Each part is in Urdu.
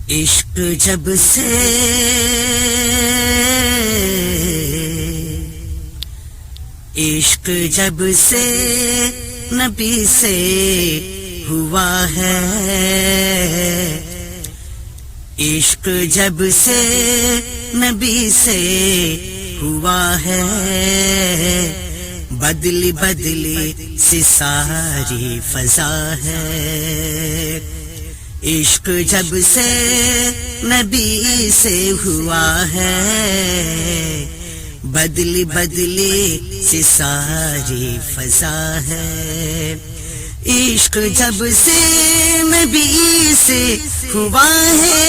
عشق جب سے نبی سے ہوا ہے، عشق جب سے نبی سے ہوا ہے، بدلی بدلی سی ساری فضا ہے۔ عشق جب سے نبی سے ہوا ہے، بدلی بدلی سی ساری فضا ہے۔ عشق جب سے نبی سے ہوا ہے،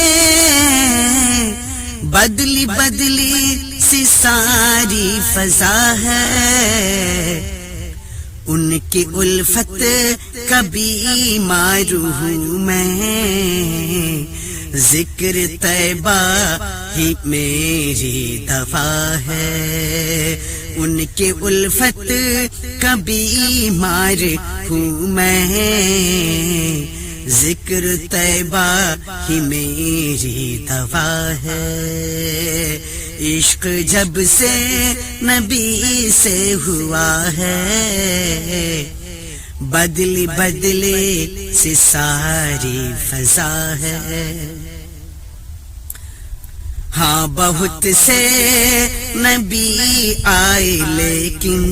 بدلی بدلی سی ساری فضا ہے۔ ان کی الفت کبھی مارو ہوں میں، ذکر طیبہ ہی میری دوا ہے۔ ان کی الفت کبھی مار ہوں میں، ذکر طیبہ ہی میری دوا ہے۔ عشق جب سے نبی سے ہوا ہے، بدلی بدلی سی ساری فضا ہے۔ ہاں بہت سے نبی آئے لیکن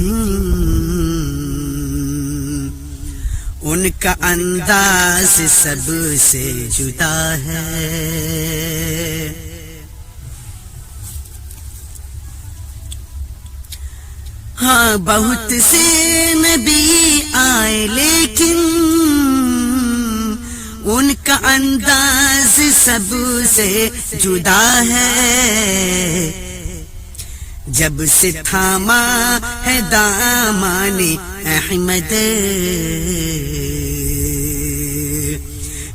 ان کا انداز سب سے جدا ہے۔ ہاں بہت سے نبی آئے لیکن ان کا انداز سب سے جدا ہے۔ جب سے تھاما ہے دامان احمد،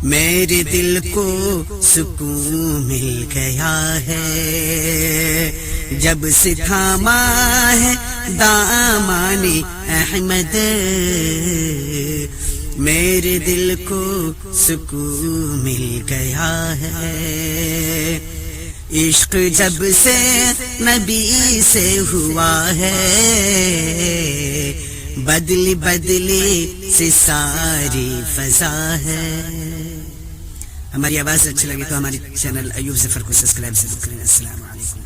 میرے دل کو سکون مل گیا ہے۔ جب سے تھاما ہے دامان احمد، میرے دل کو سکون مل گیا ہے۔ عشق جب سے نبی سے ہوا ہے، بدلی بدلی سی ساری فضا ہے۔ ہماری آواز اچھی لگی تو ہماری چینل ایوب ظفر کو سبسکرائب ضرور کریں۔ السلام علیکم۔